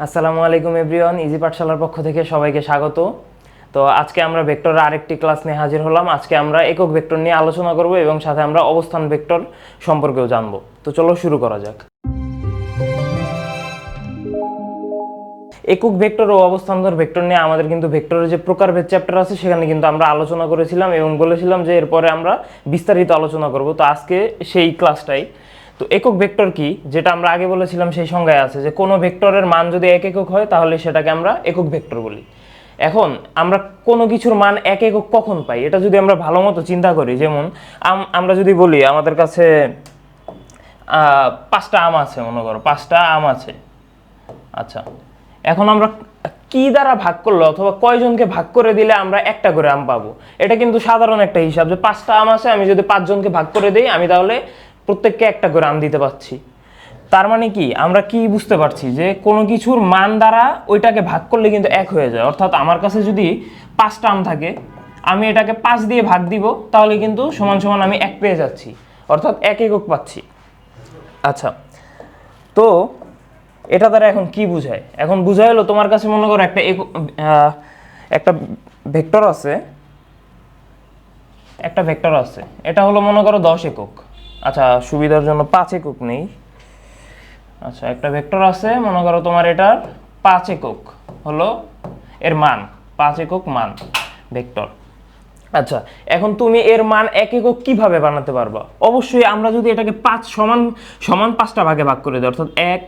আসসালামু আলাইকুম everyone, easy পাঠশালার পক্ষ থেকে সবাইকে স্বাগত। তো আজকে আমরা ভেক্টরের আরেকটি ক্লাস নিয়ে হাজির হলাম। আজকে আমরা একক ভেক্টর নিয়ে আলোচনা করব এবং সাথে আমরা অবস্থান ভেক্টর সম্পর্কেও জানব। তো চলো শুরু করা যাক। একক ভেক্টর ও অবস্থান্তর ভেক্টর নিয়ে আমাদের কিন্তু ভেক্টরের যে প্রকারভেদ চ্যাপ্টার আছে সেখানে কিন্তু আমরা আলোচনা করেছিলাম এবং বলেছিলাম যে এরপরে আমরা বিস্তারিত আলোচনা করব। তো আজকে সেই ক্লাসটাই। তো একক ভেক্টর কি, যেটা আমরা আগে বলেছিলাম সেই সংজ্ঞায় আছে যে কোনো ভেক্টরের মান যদি এক একক হয় তাহলে সেটাকে আমরা একক ভেক্টর বলি। এখন আমরা কোনো কিছুর মান এক একক কখন পাই এটা যদি আমরা ভালো মতো চিন্তা করি, যেমন আমরা যদি বলি আমাদের কাছে 5টা আম আছে, মনে করো 5টা আম আছে। আচ্ছা, এখন আমরা কি দ্বারা ভাগ করলে অথবা কয়জনকে ভাগ করে দিলে আমরা একটা করে আম পাবো, এটা কিন্তু সাধারণ একটা হিসাব যে 5টা আম আছে, আমি যদি 5 জনকে ভাগ করে দিই আমি তাহলে প্রত্যেককে একটা করে আম দিতে পারছি। তার মানে কি আমরা কি বুঝতে পারছি যে কোনো কিছুর মান দ্বারা ওইটাকে ভাগ করলে কিন্তু এক হয়ে যায়। অর্থাৎ আমার কাছে যদি 5টা আম থাকে, আমি এটাকে 5 দিয়ে ভাগ দিব তাহলে কিন্তু সমান সমান আমি 1 পেয়ে যাচ্ছি, অর্থাৎ এক একক পাচ্ছি। আচ্ছা, তো এটা দ্বারা এখন কি বোঝায়? এখন বোঝায় হলো তোমার কাছে মনে করো একটা ভেক্টর আছে, এটা হলো মনে করো 10 একক। আচ্ছা, সুবিধার জন্য 5 একক নেই। আচ্ছা, একটা ভেক্টর আছে মনে করো তোমার এটার 5 একক হলো এর মান, 5 একক মান ভেক্টর। আচ্ছা, এখন তুমি এর মান এক একক কিভাবে বানাতে পারবা? অবশ্যই আমরা যদি এটাকে 5 সমান সমান 5টা ভাগে ভাগ করে দিই, অর্থাৎ 1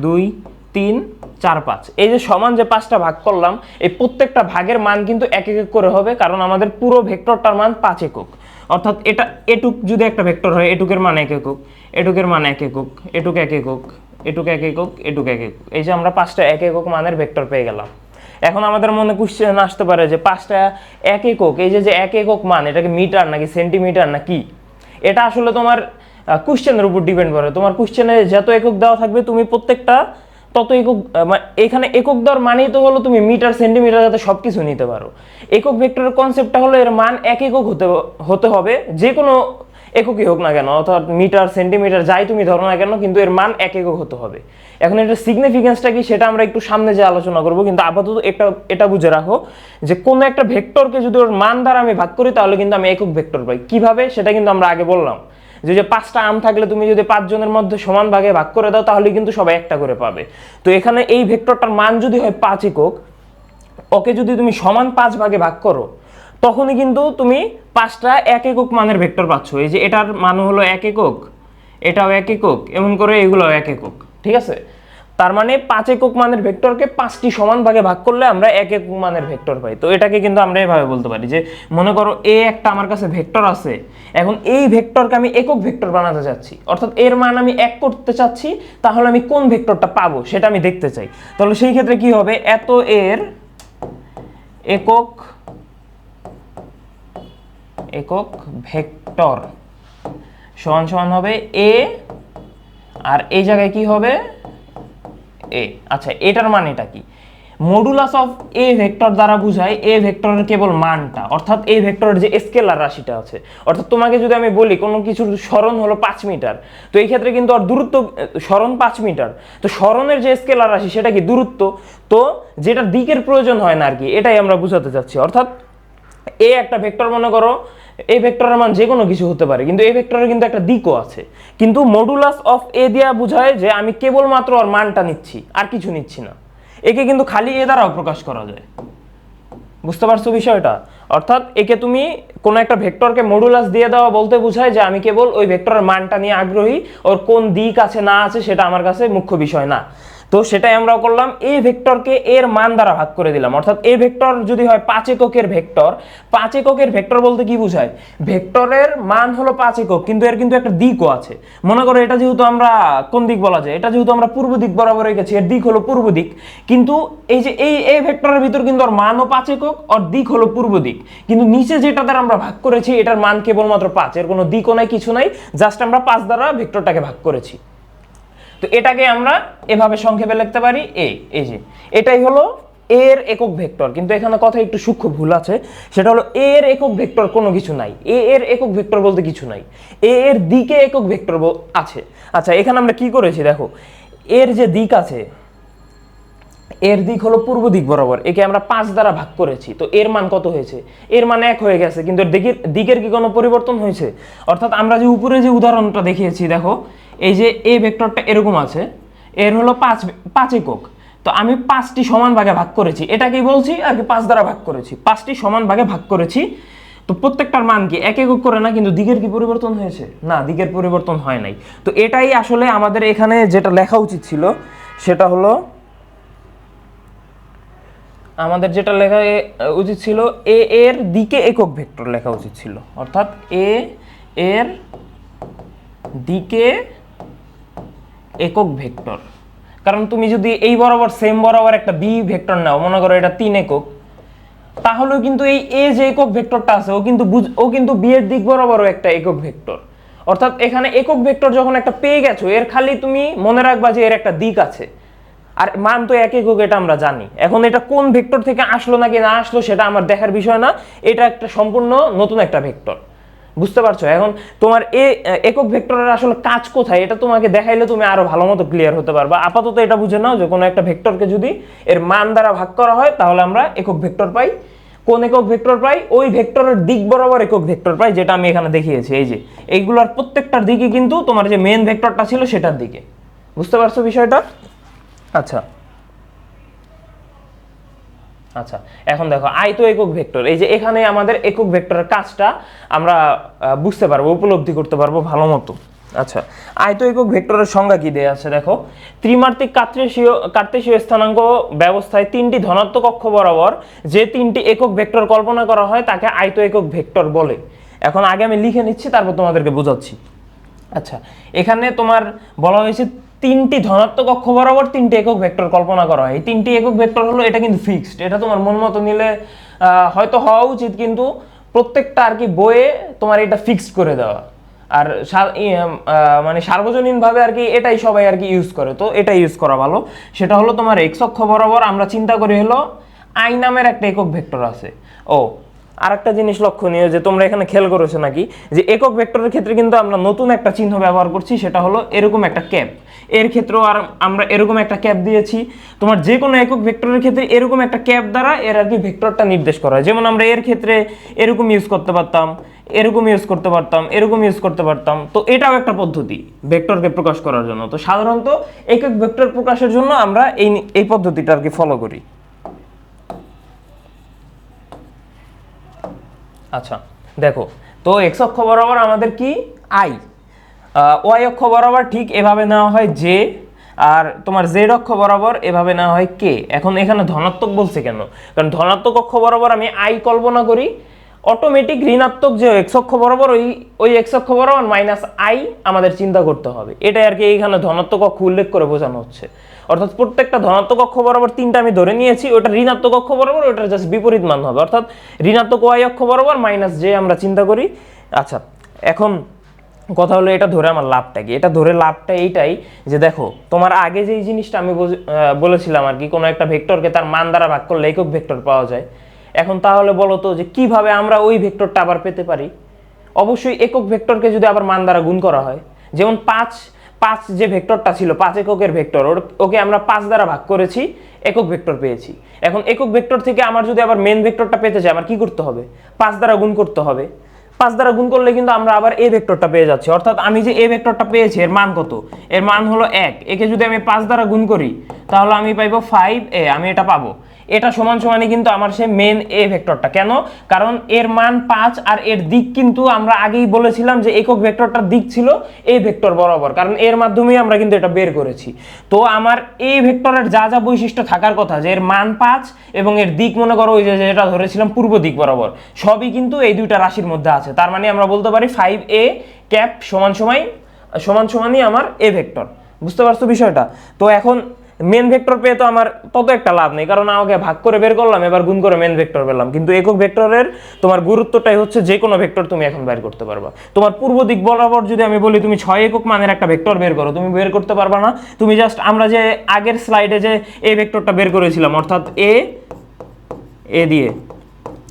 2 3 4 5, এই যে সমান যে 5টা ভাগ করলাম, এই প্রত্যেকটা ভাগের মান কিন্তু এক এক করে হবে, কারণ আমাদের পুরো ভেক্টরটার মান 5 একক। অর্থাৎ এটা এটুক যদি একটা ভেক্টর হয়, এটুকের মান 1 একক, এটুকের মান 1 একক, এটুক 1 একক, এটুক 1 একক, এটুক 1 একক, এই যে আমরা 5টা 1 একক মানের ভেক্টর পেয়ে গেলাম। এখন আমাদের মনে কোশ্চেন আসতে পারে যে 5টা 1 একক, এই যে 1 একক মান, এটাকে মিটার নাকি সেন্টিমিটার নাকি? এটা আসলে তোমার কোশ্চেনের উপর ডিপেন্ড করে। তোমার কোশ্চেনে যত একক দেওয়া থাকবে তুমি প্রত্যেকটা তত একক, এখানে একক দেওয়ার মানেই তো হলো তুমি মিটার সেন্টিমিটার যাতে সব কিছু নিতে পারো। একক ভেক্টরের কনসেপ্টটা হলো এর মান 1 একক হতে হবে, যে কোনো এককই হোক না কেন, অর্থাৎ মিটার সেন্টিমিটার যাই তুমি ধরো না কেন, কিন্তু এর মান 1 একক হতে হবে। এখন এটার সিগনিফিকেন্সটা কি সেটা আমরা একটু সামনে যে আলোচনা করব, কিন্তু আপাতত এটা বুঝে রাখো যে কোন একটা ভেক্টরকে যদি ওর মান দ্বারা আমি ভাগ করি তাহলে কিন্তু আমি একক ভেক্টর পাই। কিভাবে সেটা কিন্তু আমরা আগে বললাম যে 5টা আম থাকলে তুমি যদি 5 জনের মধ্যে সমান ভাগে ভাগ করে দাও তাহলে কিন্তু সবাই একটা করে পাবে। তো এখানে এই ভেক্টরটার মান যদি হয় 5 একক, ওকে যদি তুমি সমান 5 ভাগে ভাগ করো তখনই কিন্তু তুমি 5টা 1 একক মানের ভেক্টর পাচ্ছ। এই যে এটার মান হলো 1 একক, এটাও 1 একক, এমন করে এগুলো 1 একক, ঠিক আছে? তার মানে 5 একক মানের ভেক্টরকে 5টি সমান ভাগে ভাগ করলে আমরা 1 একক মানের ভেক্টর পাই। তো এটাকে কিন্তু আমরা এভাবে বলতে পারি যে মনে করো এ একটা আমার কাছে ভেক্টর আছে, এখন এই ভেক্টরকে আমি একক ভেক্টর বানাতে চাচ্ছি, অর্থাৎ এর মান আমি 1 করতে চাচ্ছি, তাহলে আমি কোন ভেক্টরটা পাবো সেটা আমি দেখতে চাই। তাহলে সেই ক্ষেত্রে কি হবে, এত এর একক একক ভেক্টর সমান সমান হবে এ, আর এই জায়গায় কি হবে এ। আচ্ছা, এটার মানে এটা কি? মডুলাস অফ এ ভেক্টর দ্বারা বোঝায় এ ভেক্টরের কেবল মানটা, অর্থাৎ এই ভেক্টরের যে স্কেলার রাশিটা আছে। অর্থাৎ তোমাকে যদি আমি বলি কোনো কিছুর সরণ হলো 5 মিটার, তো এই ক্ষেত্রে কিন্তু আর দূরত্ব, সরণ 5 মিটার, তো সরণের যে স্কেলার রাশি সেটা কি দূরত্ব, তো যেটা দিকের প্রয়োজন হয় না আর কি, এটাই আমরা বোঝাতে চাচ্ছি। অর্থাৎ এ একটা ভেক্টর, মনে করো এই ভেক্টরের মান যে কোনো কিছু হতে পারে, কিন্তু এই ভেক্টরের কিন্তু একটা দিকও আছে, কিন্তু মডুলাস অফ এ দিয়া বোঝায় যে আমি কেবলমাত্র ওর মানটা নিচ্ছি আর কিছু নিচ্ছি না। একে কিন্তু খালি এ দ্বারাও প্রকাশ করা যায়। বুঝতে পারছো বিষয়টা? অর্থাৎ একে তুমি কোনো একটা ভেক্টরকে মডুলাস দিয়ে দেওয়া বলতে বোঝায় যে আমি কেবল ওই ভেক্টরের মানটা নিয়ে আগ্রহী, ওর কোন দিক আছে না আছে সেটা আমার কাছে মুখ্য বিষয় না। তো সেটাই আমরা করলাম, এই ভেক্টরকে এর মান দ্বারা ভাগ করে দিলাম। অর্থাৎ এই ভেক্টর যদি হয় 5 এককের ভেক্টর, 5 এককের ভেক্টর বলতে কি বোঝায়, ভেক্টরের মান হলো 5 একক, কিন্তু এর কিন্তু একটা দিকও আছে। মনে করো এটা যেহেতু আমরা কোন দিক বলা যায়, এটা যেহেতু আমরা পূর্ব দিক বরাবর রেখেছি, এর দিক হলো পূর্ব দিক, কিন্তু এই যে এই ভেক্টরের ভিতর কিন্তু ওর মানও 5 একক, ওর দিক হলো পূর্ব দিক, কিন্তু নিচে যেটা দ্বারা আমরা ভাগ করেছি এটার মান কেবলমাত্র 5, এর কোনো দিকও নাই কিছু নাই, জাস্ট আমরা 5 দ্বারা ভেক্টরটাকে ভাগ করেছি। তো এটাকে আমরা এভাবে সংক্ষেপে লিখতে পারি এই যে এটাই হলো এর একক ভেক্টর। কিন্তু এখানে কথা একটু সূক্ষ্ম ভুল আছে, সেটা হলো এর একক ভেক্টর কোনো কিছু নাই, এর একক ভেক্টর বলতে কিছু নাই, এর দিকে একক ভেক্টর আছে। আচ্ছা, এখানে আমরা কি করেছি দেখো, এর যে দিক আছে এর দিক হলো পূর্ব দিক বরাবর, একে আমরা 5 দ্বারা ভাগ করেছি, তো এর মান কত হয়েছে? এর মান 1 হয়ে গেছে, কিন্তু দিকের কি কোনো পরিবর্তন হয়েছে? অর্থাৎ আমরা যে উপরে যে উদাহরণটা দেখিয়েছি দেখো, এই যে এ ভেক্টরটা এরকম আছে, এর হলো 5 একক, তো আমি 5টি সমান ভাগে ভাগ করেছি, এটাকেই বলছি আর কি 5 দ্বারা ভাগ করেছি, 5টি সমান ভাগে ভাগ করেছি, তো প্রত্যেকটার মান কি এক একক করে না, কিন্তু দিকের কি পরিবর্তন হয়েছে? না, দিকের পরিবর্তন হয় নাই। তো এটাই আসলে আমাদের এখানে যেটা লেখা উচিত ছিল, সেটা হলো আমাদের যেটা লেখা উচিত ছিল এ এর দিকে একক ভেক্টর লেখা উচিত ছিল, অর্থাৎ এ এর দিকে একক ভেক্টর। কারণ তুমি যদি এই বরাবর সেম বরাবর একটা বি ভেক্টর নাও, মনে করো এটা 3 একক, তাহলেও কিন্তু এই এ যে একক ভেক্টরটা আছে ও কিন্তু বি এর দিক বরাবরও একটা একক ভেক্টর। অর্থাৎ এখানে একক ভেক্টর যখন একটা পেয়ে গেছো, এর খালি তুমি মনে রাখবা যে এর একটা দিক আছে, আর মান তো এক একক, এটা আমরা জানি। এখন এটা কোন ভেক্টর থেকে আসলো নাকি না আসলো সেটা আমার দেখার বিষয় না, এটা একটা সম্পূর্ণ নতুন একটা ভেক্টর, বুঝতে পারছো? এখন তোমার একক ভেক্টরের আসলে কাজ কোথায় এটা তোমাকে দেখাইলে তুমি আরো ভালো মতো ক্লিয়ার হতে পারবা। আপাতত এটা বুঝে নাও যে কোনো একটা ভেক্টরকে যদি এর মান দ্বারা ভাগ করা হয় তাহলে আমরা একক ভেক্টর পাই। কোন একক ভেক্টর পাই? ওই ভেক্টরের দিক বরাবর একক ভেক্টর পাই, যেটা আমি এখানে দেখিয়েছি। এই যে এইগুলোর প্রত্যেকটার দিকে কিন্তু তোমার যে মেন ভেক্টরটা ছিল সেটার দিকে, বুঝতে পারছো বিষয়টা? আচ্ছা আচ্ছা, এখন দেখো আয়ত একক ভেক্টর, এই যে এখানে আমাদের একক ভেক্টরের কাজটা আমরা বুঝতে পারবো, উপলব্ধি করতে পারবো ভালো মতো। আচ্ছা, আয়ত একক ভেক্টরের সংজ্ঞা কি দেয়া আছে দেখো, ত্রিমাত্রিক কার্তেশীয় স্থানাঙ্ক ব্যবস্থায় 3টি ধনাত্মক অক্ষ বরাবর যে 3টি একক ভেক্টর কল্পনা করা হয় তাকে আয়ত একক ভেক্টর বলে। এখন আগে আমি লিখে নিচ্ছি, তারপর তোমাদেরকে বোঝাচ্ছি। আচ্ছা, এখানে তোমার বলা হয়েছে 3টি ধনাত্মক অক্ষ বরাবর 3টি একক ভেক্টর কল্পনা করা হয়। এই 3টি একক ভেক্টর হলো, এটা কিন্তু ফিক্সড, এটা তোমার মন মতো নিলে হয়তো হওয়া উচিত, কিন্তু প্রত্যেকটা আর কি বইয়ে তোমার এটা ফিক্সড করে দেওয়া। আর মানে সার্বজনীনভাবে আর কি এটাই সবাই আর কি ইউজ করে, তো এটা ইউজ করা ভালো। সেটা হলো তোমার এক্স অক্ষ বরাবর আমরা চিন্তা করি হলো আই নামের একটা একক ভেক্টর আছে। ও আরেকটা জিনিস লক্ষণীয় যে তোমরা এখানে খেয়াল করেছো নাকি, যে একক ভেক্টরের ক্ষেত্রে কিন্তু আমরা নতুন একটা চিহ্ন ব্যবহার করছি, সেটা হলো এরকম একটা ক্যাপ। এর ক্ষেত্রেও আর আমরা এরকম একটা ক্যাপ দিয়েছি। তোমার যে কোনো একক ভেক্টরের ক্ষেত্রে এরকম একটা ক্যাপ দ্বারা এর আর কি ভেক্টরটা নির্দেশ করা হয়। যেমন আমরা এর ক্ষেত্রে এরকম ইউজ করতে পারতাম, এরকম ইউজ করতে পারতাম, এরকম ইউজ করতে পারতাম। তো এটাও একটা পদ্ধতি ভেক্টরকে প্রকাশ করার জন্য। তো সাধারণত একক ভেক্টর প্রকাশের জন্য আমরা এই পদ্ধতিটা আর কি ফলো করি। আচ্ছা দেখো, তো এক্স অক্ষ বরাবর আমাদের কি আই, ওয়াই অক্ষ বরাবর ঠিক এভাবে নেওয়া হয় জে, আর তোমার জেড অক্ষ বরাবর এভাবে নেওয়া হয় কে। এখন এখানে ধনাত্মক বলছে কেন? কারণ ধনাত্মক অক্ষ বরাবর আমি আই কল্পনা করি, অটোমেটিক ঋণাত্মক যে এক্স অক্ষ বরাবর ওই এক্স অক্ষ বরাবর মাইনাস আই আমাদের চিন্তা করতে হবে। এটাই আর কি এইখানে ধনাত্মক অক্ষ উল্লেখ করে বোঝানো হচ্ছে। অর্থাৎ প্রত্যেকটা ধনাত্মক অক্ষ বরাবর 3টা আমি ধরে নিয়েছি, ওটা ঋণাত্মক অক্ষ বরাবর ওটার জাস্ট বিপরীত মান হবে, অর্থাৎ ঋণাত্মক ওয়াই অক্ষ বরাবর মাইনাস জে আমরা চিন্তা করি। আচ্ছা, এখন কথা হলো এটা ধরে আমার লাভটা কি? এটা ধরে লাভটা এইটাই যে দেখো, তোমার আগে যে জিনিসটা আমি বলেছিলাম আর কি, কোনো একটা ভেক্টরকে তার মান দ্বারা ভাগ করলে একক ভেক্টর পাওয়া যায়। এখন তাহলে বলো তো যে কিভাবে আমরা ওই ভেক্টরটা আবার পেতে পারি? অবশ্যই একক ভেক্টরকে যদি আবার মান দ্বারা গুণ করা হয়, যেমন 5 যে ভেক্টরটা ছিল 5 এককের ভেক্টর, ওকে আমরা 5 দ্বারা ভাগ করেছি, একক ভেক্টর পেয়েছি। এখন একক ভেক্টর থেকে আমার যদি আবার মেন ভেক্টরটা পেতে চাই, আমার কি করতে হবে? 5 দ্বারা গুণ করতে হবে। 5 দ্বারা গুণ করলে কিন্তু আমরা আবার এ ভেক্টরটা পেয়ে যাচ্ছি। অর্থাৎ আমি যে এ ভেক্টরটা পেয়েছি এর মান কত? এর মান হলো 1। একে যদি আমি 5 দ্বারা গুণ করি তাহলে আমি পাইবো 5a, আমি এটা পাবো। এটা সমান সমানই কিন্তু আমার সেই মেন এ ভেক্টরটা। কেন? কারণ এর মান 5 আর এর দিক কিন্তু আমরা আগেই বলেছিলাম যে একক ভেক্টরটার দিক ছিল এ ভেক্টর বরাবর, কারণ এর মাধ্যমেই আমরা কিন্তু এটা বের করেছি। তো আমার এ ভেক্টরের যা যা বৈশিষ্ট্য থাকার কথা, যে এর মান 5 এবং এর দিক মনে করো ওই যে যেটা ধরেছিলাম পূর্ব দিক বরাবর, সবই কিন্তু এই দুইটা রাশির মধ্যে আছে। তার মানে আমরা বলতে পারি 5a ক্যাপ সমান সমানই আমার এ ভেক্টর। বুঝতে পারছো বিষয়টা? তো এখন মেন ভেক্টর পেয়ে তো আমার তত একটা লাভ নেই, কারণ আমাকে ভাগ করে বের করলাম, এবার গুণ করে মেন ভেক্টর পেলাম। কিন্তু একক ভেক্টরের তোমার গুরুত্বটাই হচ্ছে যে কোনো ভেক্টর তুমি এখন বের করতে পারবা। তোমার পূর্ব দিক বরাবর যদি আমি বলি তুমি 6 একক মানের একটা ভেক্টর বের করো, তুমি বের করতে পারবা না। তুমি জাস্ট আমরা যে আগের স্লাইডে যে এই ভেক্টরটা বের করেছিলাম, অর্থাৎ এ দিয়ে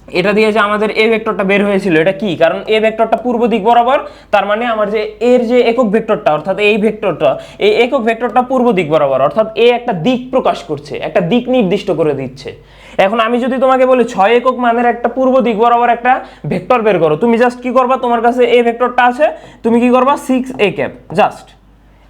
এটা দিয়ে যে আমাদের এ ভেক্টরটা বের হয়েছিল, এটা কি? কারণ এ ভেক্টরটা পূর্ব দিক বরাবর, তার মানে আমার যে এর যে একক ভেক্টরটা অর্থাৎ এই ভেক্টরটা, এই একক ভেক্টরটা পূর্ব দিক বরাবর, অর্থাৎ এ একটা দিক প্রকাশ করছে, একটা দিক নির্দিষ্ট করে দিচ্ছে। এখন আমি যদি তোমাকে বলি 6 একক মানের একটা পূর্ব দিক বরাবর একটা ভেক্টর বের করো, তুমি জাস্ট কি করবা? তোমার কাছে এ ভেক্টরটা আছে, তুমি কি করবা? 6a ক্যাপ, জাস্ট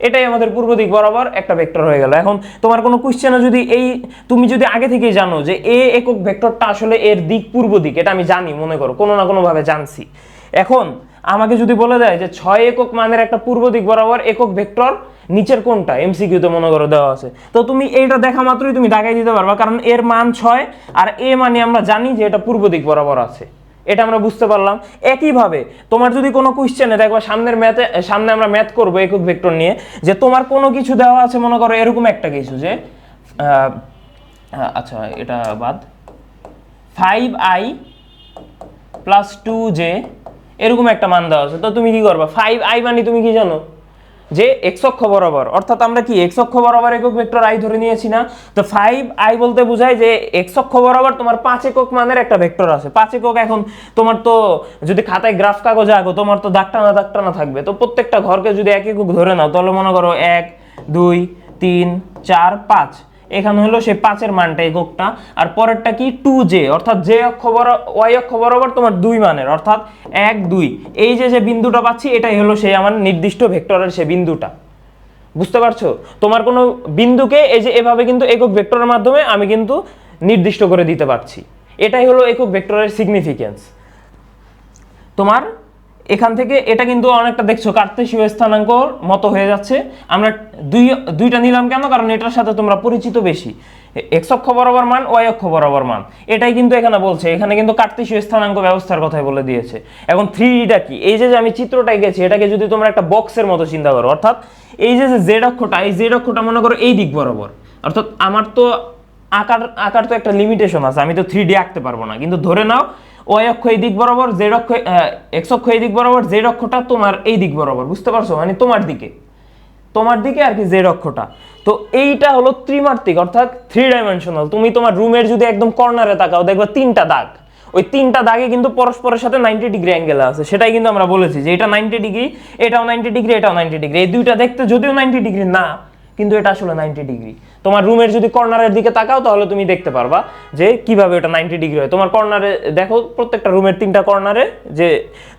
এটাই আমাদের পূর্ব দিক বরাবর একটা ভেক্টর হয়ে গেল। এখন তোমার কোনো কোশ্চেনে যদি এই, তুমি যদি আগে থেকেই জানো যে এ একক ভেক্টরটা আসলে এর দিক পূর্ব দিক, এটা আমি জানি, মনে করো কোনো না কোনো ভাবে জানছি, এখন আমাকে যদি বলে দেয় যে 6 একক মানের একটা পূর্ব দিক বরাবর একক ভেক্টর নিচের কোনটা, এমসিকিউতে মনে করো দেওয়া আছে, তো তুমি এইটা দেখা মাত্রই তুমি দাগাই দিতে পারবা, কারণ এর মান 6 আর এ মানে আমরা জানি যে এটা পূর্ব দিক বরাবর আছে, এটা আমরা বুঝতে পারলাম। একইভাবে তোমার যদি কোনো কোশ্চেনে দেখবা সামনে আমরা ম্যাথ করবো একক ভেক্টর নিয়ে, যে তোমার কোনো কিছু দেওয়া আছে, মনে করো এরকম একটা কিছু যে আচ্ছা এটা বাদ, 5i প্লাস 2j এরকম একটা মান দেওয়া আছে, তো তুমি কি করবা? 5i মানে তুমি কি জানো যে এক্স অক্ষ বরাবর, অর্থাৎ আমরা কি এক্স অক্ষ বরাবর একক ভেক্টর আই ধরে নিয়েছি না? তো 5i বলতে বোঝায় যে এক্স অক্ষ বরাবর তোমার 5 একক মানের একটা ভেক্টর আছে। 5 একক, এখন তোমার তো যদি খাতায় গ্রাফ কাগজে আঁকো, তোমার তো দাগ টানা থাকবে, তো প্রত্যেকটা ঘরকে যদি এক একক ধরে নাও, তাহলে মনে করো 1 2 3 4 5, এখানে হলো সেই 5-এর মানটা এককটা, আর পরেরটা কি 2j, অর্থাৎ জে অক্ষ বরাবর ওয়াই অক্ষ বরাবর তোমার 2 মানের, অর্থাৎ 1 2, এই যে বিন্দুটা পাচ্ছি এটাই হলো সেই আমার নির্দিষ্ট ভেক্টরের সেই বিন্দুটা। বুঝতে পারছো? তোমার কোনো বিন্দুকে এই যে এভাবে কিন্তু একক ভেক্টরের মাধ্যমে আমি কিন্তু নির্দিষ্ট করে দিতে পারছি, এটাই হলো একক ভেক্টরের সিগনিফিকেন্স। তোমার এখান থেকে এটা কিন্তু অনেকটা দেখছো কার্তেশীয় স্থানাঙ্কর মতো হয়ে যাচ্ছে। আমরা দুইটা নিলাম কেন? কারণ এটার সাথে তোমরা পরিচিত বেশি, এক্স অক্ষ বরাবর মান, ওয়াই অক্ষ বরাবর মান, এটাই কিন্তু এখানে বলছে, এখানে কিন্তু কার্তেশীয় স্থানাঙ্ক ব্যবস্থার কথাই বলে দিয়েছে। এখন 3Dটা কি? এই যে আমি চিত্রটাই গেছি, এটাকে যদি তোমরা একটা বক্সের মতো চিন্তা করো, অর্থাৎ এই যে জেড অক্ষটা, এই জেড অক্ষটা মনে করো এই দিক বরাবর, অর্থাৎ আমার তো আকার তো একটা লিমিটেশন আছে, আমি তো 3D আঁকতে পারবো না, কিন্তু ধরে নাও ওয়াই অক্ষ এই দিক বরাবর, জেড অক্ষ এক্স অক্ষ এই দিক বরাবর, জেড অক্ষটা তোমার এই দিক বরাবর, বুঝতে পারছো? মানে তোমার দিকে আর কি জেড অক্ষটা। তো এইটা হলো ত্রিমাত্রিক, অর্থাৎ 3 ডাইমেনশনাল। তুমি তোমার রুমের যদি একদম কর্নারে তাকাও, দেখবা 3টা দাগ, ওই 3টা দাগে কিন্তু পরস্পরের সাথে 90 ডিগ্রি অ্যাঙ্গেলে আছে, সেটাই কিন্তু আমরা বলেছি যে এটা 90 ডিগ্রি, এটাও 90 ডিগ্রি, এটাও 90 ডিগ্রি, এই দুইটা দেখতে যদিও 90 ডিগ্রি না, কিন্তু এটা আসলে 90 ডিগ্রি। তোমার রুমের যদি কর্নারের দিকে তাকাও, তাহলে তুমি দেখতে পারবা যে কিভাবে এটা 90 ডিগ্রি হয়। তোমার কর্নারে দেখো, প্রত্যেকটা রুমের 3টা কর্নারে যে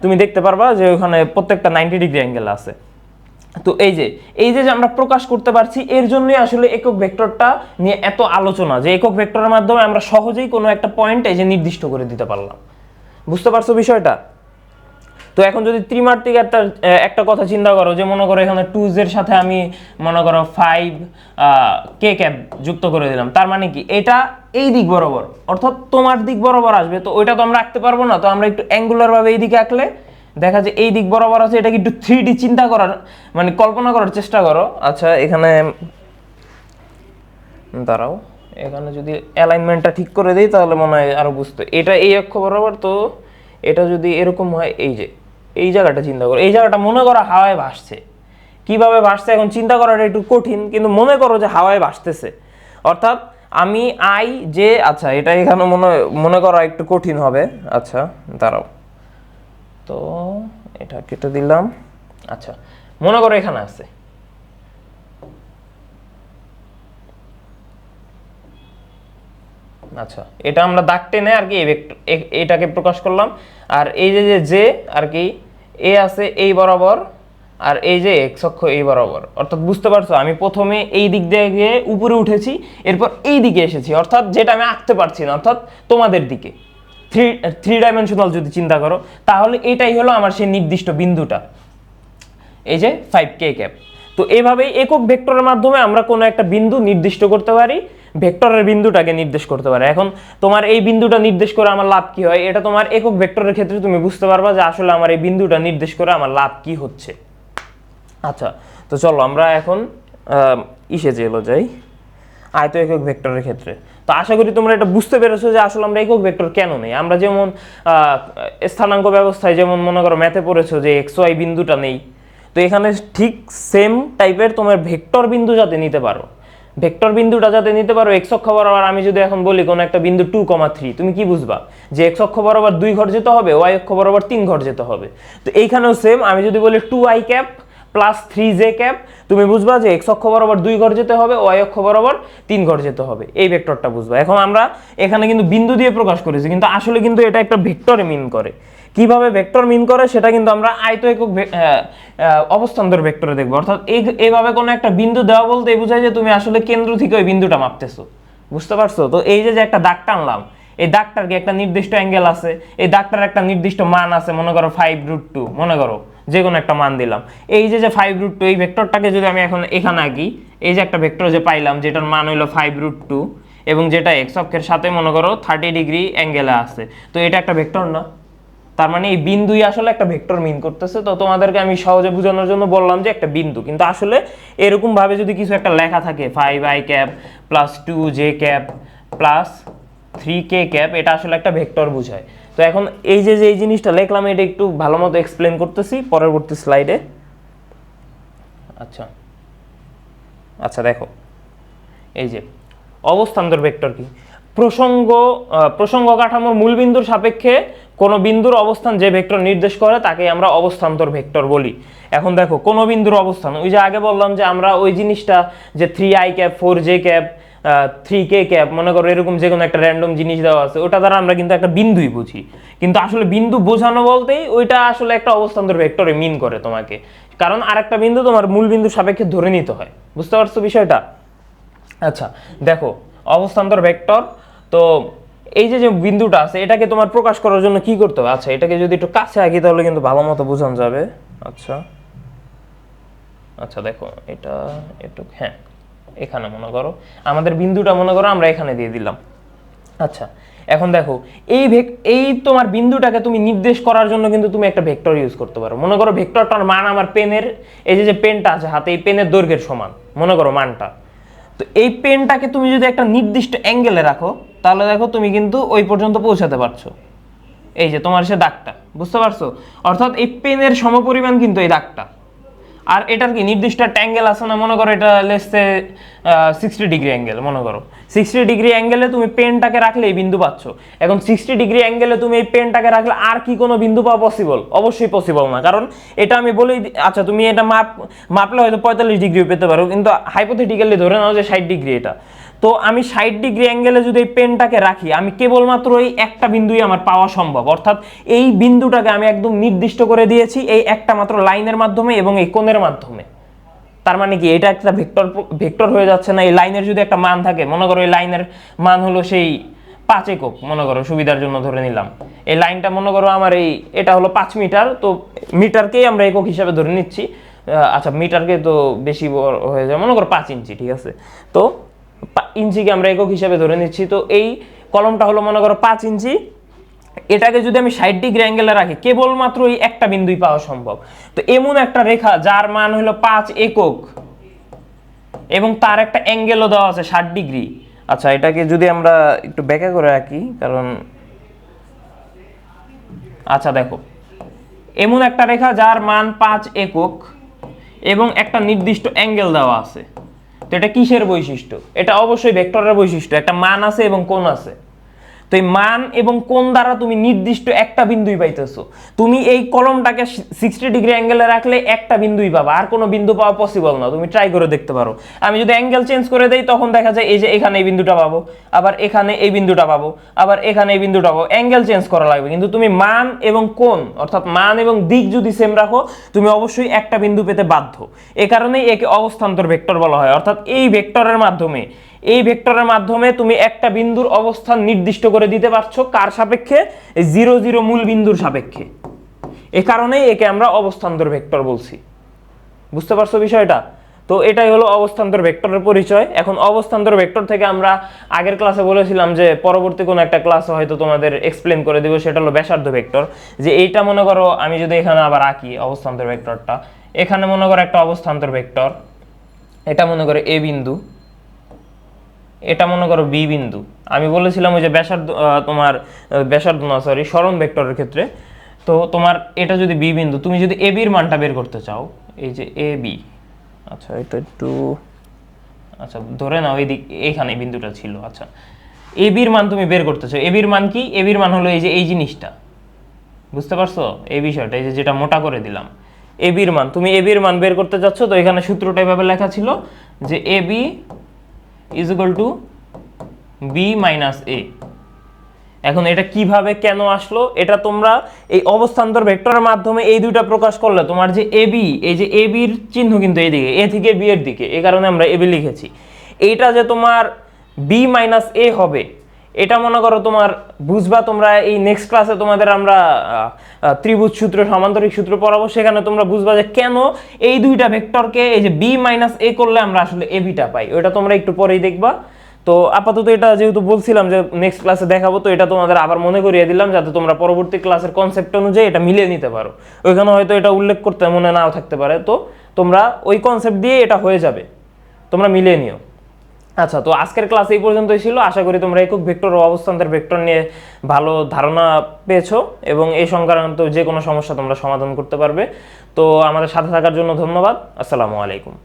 তুমি দেখতে পারবা যে ওখানে প্রত্যেকটা 90 ডিগ্রি অ্যাঙ্গেল আছে। তো এই যে আমরা প্রকাশ করতে পারছি, এর জন্যই আসলে একক ভেক্টরটা নিয়ে এত আলোচনা, যে একক ভেক্টরের মাধ্যমে আমরা সহজেই কোনো একটা পয়েন্ট এই যে নির্দিষ্ট করে দিতে পারলাম। বুঝতে পারছো বিষয়টা? তো এখন যদি ত্রিমাত্রিক একটা কথা চিন্তা করো, যে মনে করো এখানে 2z এর সাথে আমি মনে করো 5k ক্যাপ যুক্ত করে দিলাম, তার মানে কি এটা এই দিক বরাবর, অর্থাৎ তোমার দিক বরাবর আসবে, তো ওইটা তো আমরা আঁকতে পারবো না, তো আমরা একটু অ্যাঙ্গুলার ভাবে এই দিকে আঁকলে দেখা যায় এই দিক বরাবর আছে, এটাকে একটু 3D চিন্তা করার মানে কল্পনা করার চেষ্টা করো। আচ্ছা এখানে দাঁড়াও, এখানে যদি অ্যালাইনমেন্টটা ঠিক করে দিই তাহলে মনে হয় আরো বুঝতে, এটা এই অক্ষ বরাবর, তো এটা যদি এরকম হয়, এই জায়গাটা চিন্তা করো, এই জায়গাটা মনে করো হাওয়ায় ভাসছে, কিভাবে ভাসছে এখন চিন্তা করাটা একটু কঠিন, কিন্তু মনে করো যে হাওয়ায় ভাসতেছে, অর্থাৎ আমি আচ্ছা এটা এখানে মনে করো একটু কঠিন হবে। আচ্ছা দাঁড়াও, তো এটা কেটে দিলাম। আচ্ছা মনে করো এখানে আছে, আচ্ছা এটা আমরা দাগ টেনে আর কি এটাকে প্রকাশ করলাম, আর এই যে আর কি এ আছে এই বরাবর, আর এই যে এক্স অক্ষ এই বরাবর, অর্থাৎ বুঝতে পারছো আমি প্রথমে এই দিক দিয়ে গিয়ে উপরে উঠেছি, এরপর এই দিকে এসেছি, অর্থাৎ যেটা আমি আঁকতে পারছি না, অর্থাৎ তোমাদের দিকে। থ্রি ডাইমেনশনাল যদি চিন্তা করো, তাহলে এটাই হলো আমার সেই নির্দিষ্ট বিন্দুটা, এই যে 5k ক্যাপ। তো এইভাবেই একক ভেক্টরের মাধ্যমে আমরা কোনো একটা বিন্দু নির্দিষ্ট করতে পারি, ভেক্টরের বিন্দুটাকে নির্দেশ করতে পারি। এখন তোমার এই বিন্দুটা নির্দেশ করে আমার লাভ কি হয়, এটা তোমার একক ভেক্টরের ক্ষেত্রে তুমি বুঝতে পারবা যে আসলে আমার এই বিন্দুটা নির্দেশ করে আমার লাভ কি হচ্ছে। আচ্ছা তো চলো আমরা এখন যাই আয়ত একক ভেক্টরের ক্ষেত্রে। তো আশা করি তোমরা এটা বুঝতে পেরেছো যে আসলে আমরা একক ভেক্টর কেন নেই। আমরা যেমন স্থানাঙ্ক ব্যবস্থায় যেমন মনে করো ম্যাথে পড়েছো যে এক্স ওয়াই বিন্দুটা নেই, তো এখানে ঠিক সেম টাইপের তোমার ভেক্টর বিন্দু যাতে নিতে পারো, ভেক্টর বিন্দুটা যাতে নিতে পারো x অক্ষ বরাবর, আমি যদি এখন বলি কোন একটা বিন্দু 2,3, তুমি কি বুঝবা যে x অক্ষ বরাবর 2 ঘর যেতে হবে, y অক্ষ বরাবর 3 ঘর যেতে হবে। তো এইখানেও সেম, আমি যদি বলি 2i cap plus 3j cap, তুমি বুঝবা যে x অক্ষ বরাবর 2 ঘর যেতে হবে, y অক্ষ বরাবর 3 ঘর যেতে হবে, এই ভেক্টরটা বুঝবা। এখন আমরা এখানে কিন্তু বিন্দু দিয়ে প্রকাশ করেছি, কিন্তু আসলে কিন্তু এটা একটা ভেক্টরে মিন করে। কিভাবে ভেক্টর মিন করে সেটা কিন্তু আমরা আয়ত একক অবস্থান্তর ভেক্টরে দেখবো। অর্থাৎ এইভাবে কোনো একটা বিন্দু দেওয়া বলতে বোঝায় যে তুমি আসলে কেন্দ্র থেকে ওই বিন্দুটা মাপতেছো, বুঝতে পারছো? তো এই যে একটা দাগ টানলাম, এই দাগটার কি একটা নির্দিষ্ট অ্যাঙ্গেল আছে, এই দাগটার একটা নির্দিষ্ট মান আছে, মনে করো 5√2, মনে করো যে কোনো একটা মান দিলাম। এই যে 5√2, এই ভেক্টরটাকে যদি আমি এখন এখানে আঁকি, এই যে একটা ভেক্টর যে পাইলাম যেটার মান হইলো 5√2 এবং যেটা এক্স অক্ষের সাথে মনে করো 30 ডিগ্রি অ্যাঙ্গেলে আছে, তো এটা একটা ভেক্টর না? তার মানে এই বিন্দুই আসলে একটা ভেক্টর মিন করতেছে। তো তোমাদেরকে আমি সহজে বোঝানোর জন্য বললাম যে একটা বিন্দু, কিন্তু আসলে এরকম ভাবে যদি কিছু একটা লেখা থাকে 5i cap plus 2j cap plus 3k cap, এটা আসলে একটা ভেক্টর বোঝায়। তো এখন এই যে এই জিনিসটা লিখলাম, এটা একটু ভালো মতো এক্সপ্লেন করতেছি পরবর্তী স্লাইডে। আচ্ছা আচ্ছা, দেখো এই যে অবস্থান্তর ভেক্টর কি, প্রসঙ্গ কাঠামোর মূল বিন্দুর সাপেক্ষে কোন বিন্দুর অবস্থান যে ভেক্টর নির্দেশ করে তাকে আমরা অবস্থান্তর ভেক্টর বলি। এখন দেখো কোন বিন্দুর অবস্থান, ওই যে আগে বললাম যে আমরা ওই জিনিসটা যে 3i cap 4j cap 3k cap, মনে করো এরকম যে কোনো একটা র্যান্ডম জিনিস দেওয়া আছে, ওটা দ্বারা আমরা কিন্তু একটা বিন্দুই বুঝি। কিন্তু আসলে বিন্দু বোঝানো বলতেই ওইটা আসলে একটা অবস্থান্তর ভেক্টরে মিন করে তোমাকে, কারণ আরেকটা বিন্দু তোমার মূল বিন্দুর সাপেক্ষে ধরে নিতে হয়। বুঝতে পারছো বিষয়টা? আচ্ছা দেখো অবস্থান্তর ভেক্টর, তো এই যে বিন্দুটা আছে এটাকে তোমার প্রকাশ করার জন্য কি করতে হবে? আচ্ছা এটাকে যদি একটু কাছে আঁকি তাহলে কিন্তু ভালো মতো বোঝানো যাবে। আচ্ছা আচ্ছা দেখো এটা একটু, হ্যাঁ এখানে মনে করো আমাদের বিন্দুটা মনে করো আমরা এখানে দিয়ে দিলাম। আচ্ছা এখন দেখো এই তোমার বিন্দুটাকে তুমি নির্দেশ করার জন্য কিন্তু তুমি একটা ভেক্টর ইউজ করতে পারো। মনে করো ভেক্টরটার মান আমার পেনের, এই যে পেনটা আছে হাতে, এই পেনের দৈর্ঘ্যের সমান মনে করো মানটা। তো এই পেনটাকে তুমি যদি একটা নির্দিষ্ট অ্যাঙ্গেলে রাখো তাহলে দেখো তুমি কিন্তু ওই পর্যন্ত পৌঁছাতে পারছো। এই যে তোমার সে দাগটা, বুঝতে পারছো? অর্থাৎ এই পেনের সমপরিমাণ কিন্তু এই দাগটা, আর এটার কি নির্দিষ্ট একটা অ্যাঙ্গেল আছে না? মনে করো এটা লেসে 60 ডিগ্রি অ্যাঙ্গেল, মনে করো 60 ডিগ্রি অ্যাঙ্গেলে তুমি পেনটাকে রাখলে এই বিন্দু পাচ্ছ। এখন 60 ডিগ্রি অ্যাঙ্গেলে তুমি এই পেনটাকে রাখলে আর কি কোনো বিন্দু পাওয়া পসিবল? অবশ্যই পসিবল না, কারণ এটা আমি বলেই, আচ্ছা তুমি এটা মাপলে হয়তো 45 ডিগ্রিও পেতে পারো, কিন্তু হাইপোথেটিক্যালি ধরে নাও যে 60 ডিগ্রি এটা। তো আমি 60 ডিগ্রি অ্যাঙ্গেলে যদি এই পেনটাকে রাখি, আমি কেবলমাত্র এই একটা বিন্দুই আমার পাওয়া সম্ভব। অর্থাৎ এই বিন্দুটাকে আমি একদম নির্দিষ্ট করে দিয়েছি এই একটা মাত্র লাইনের মাধ্যমে এবং এই কোণের মাধ্যমে। তার মানে কি এটা একটা ভেক্টর হয়ে যাচ্ছে না? এই লাইনের যদি একটা মান থাকে, মনে করো এই লাইনের মান হলো সেই 5 একক, মনে করো সুবিধার জন্য ধরে নিলাম এই লাইনটা, মনে করো আমার এটা হলো 5 মিটার, তো মিটারকেই আমরা একক হিসাবে ধরে নিচ্ছি। আচ্ছা মিটারকে তো বেশি বড় হয়ে যায়, মনে করো 5 ইঞ্চি, ঠিক আছে? তো ইঞ্চিকে আমরা একক হিসাবে ধরে নিচ্ছি। তো এই কলমটা হলো মনে করো 5 ইঞ্চি, এটাকে যদি আমি 60 ডিগ্রি অ্যাঙ্গেলে রাখি কেবলমাত্র এই একটা বিন্দুই পাওয়া সম্ভব। তো এমন একটা রেখা যার মান হলো 5 একক এবং তার একটা অ্যাঙ্গেলও দেওয়া আছে 60 ডিগ্রি। আচ্ছা এটাকে যদি আমরা একটু ব্যাখ্যা করে রাখি, কারণ আচ্ছা দেখো এমন একটা রেখা যার মান 5 একক এবং একটা নির্দিষ্ট অ্যাঙ্গেল দেওয়া আছে, তো এটা কিসের বৈশিষ্ট্য? এটা অবশ্যই ভেক্টরের বৈশিষ্ট্য, একটা মান আছে এবং কোণ আছে। তো এই মান এবং কোণ দ্বারা তুমি নির্দিষ্ট একটা বিন্দুই পাইতেছো। তুমি এই কলমটাকে 60 ডিগ্রি অ্যাঙ্গেলে রাখলে একটা বিন্দুই পাবা, আর কোনো বিন্দু পাওয়া পসিবল না। তুমি ট্রাই করে দেখতে পারো। আমি যদি অ্যাঙ্গেল চেঞ্জ করে দেই তখন দেখা যায় এই যে এখানে এই বিন্দুটা পাবো, আবার এখানে এই বিন্দুটা পাবো, আবার এখানে এই বিন্দুটা পাবো। অ্যাঙ্গেল চেঞ্জ করা লাগবে, কিন্তু তুমি মান এবং কোণ অর্থাৎ মান এবং দিক যদি সেম রাখো তুমি অবশ্যই একটা বিন্দু পেতে বাধ্য। এ কারণেই একে অবস্থান্তর ভেক্টর বলা হয়। অর্থাৎ এই ভেক্টরের মাধ্যমে তুমি একটা বিন্দুর অবস্থান নির্দিষ্ট করে দিতে পারছো, কার সাপেক্ষে? 0 0 মূল বিন্দুর সাপেক্ষে। এ কারণেই একে আমরা অবস্থান্তর ভেক্টর বলছি। বুঝতে পারছো বিষয়টা? তো এটাই হলো অবস্থান্তর ভেক্টরের পরিচয়। এখন অবস্থান্তর ভেক্টর থেকে আমরা আগের ক্লাসে বলেছিলাম যে পরবর্তী কোনো একটা ক্লাসে হয়তো তোমাদের এক্সপ্লেন করে দেব, সেটা হলো ব্যাসার্ধ ভেক্টর। যে এইটা মনে করো আমি যদি এখানে আবার আঁকি অবস্থান্তর ভেক্টরটা, এখানে মনে করো একটা অবস্থান্তর ভেক্টর, এটা মনে করো এ বিন্দু, এটা মনে করো বি বিন্দু। আমি বলেছিলাম ওই যে ব্যাসার্ধ, তোমার ব্যাসার্ধ না সরি সরণ ভেক্টরের ক্ষেত্রে, তো তোমার এটা যদি বি বিন্দু, তুমি যদি এ বির মানটা বের করতে চাও, এই যে এ বি, আচ্ছা এটা একটু আচ্ছা ধরে নাও এইখানে বিন্দুটা ছিল। আচ্ছা এ বির মান তুমি বের করতেছো, এ বির মান কি? এ বির মান হলো এই যে এই জিনিসটা, বুঝতে পারছো এই বিষয়টা, এই যে যেটা মোটা করে দিলাম এ বির মান, তুমি এ বির মান বের করতে যাচ্ছ। তো এখানে সূত্রটা এভাবে লেখা ছিল যে A B is equal to B minus A. এখন এটা কিভাবে কেন আসলো, এটা তোমরা এই অবস্থান্তর ভেক্টরের মাধ্যমে এই দুইটা প্রকাশ করলে তোমার যে এ বি, এই যে এ বির চিহ্ন কিন্তু এইদিকে, এ থেকে বি এর দিকে, এই কারণে আমরা এ বি লিখেছি। এইটা যে তোমার বি মাইনাস এ হবে, এটা মনে করো তোমার বুঝবা তোমরা এই নেক্সট ক্লাসে তোমাদের আমরা ত্রিভুজ সূত্র সমান্তরিক সূত্র পড়াবো, সেখানে তোমরা বুঝবা যে কেন এই দুইটা ভেক্টরকে এই যে বি মাইনাস এ করলে আমরা আসলে এ বিটা পাই, ওইটা তোমরা একটু পরেই দেখবা। তো আপাতত এটা যেহেতু বলছিলাম যে নেক্সট ক্লাসে দেখাবো, তো এটা তোমাদের আবার মনে করিয়ে দিলাম যাতে তোমরা পরবর্তী ক্লাসের কনসেপ্ট অনুযায়ী এটা মিলিয়ে নিতে পারো। ওইখানে হয়তো এটা উল্লেখ করতে মনে নাও থাকতে পারে, তো তোমরা ওই কনসেপ্ট দিয়ে এটা হয়ে যাবে, তোমরা মিলিয়ে নিও। আচ্ছা, তো আজকের ক্লাস এই পর্যন্তই ছিল। আশা করি তোমরা একক ভেক্টর ও অবস্থান্তর ভেক্টর নিয়ে ভালো ধারণা পেয়েছো এবং এই সংক্রান্ত যে কোনো সমস্যা তোমরা সমাধান করতে পারবে। তো আমাদের সাথে থাকার জন্য ধন্যবাদ। আসসালামু আলাইকুম।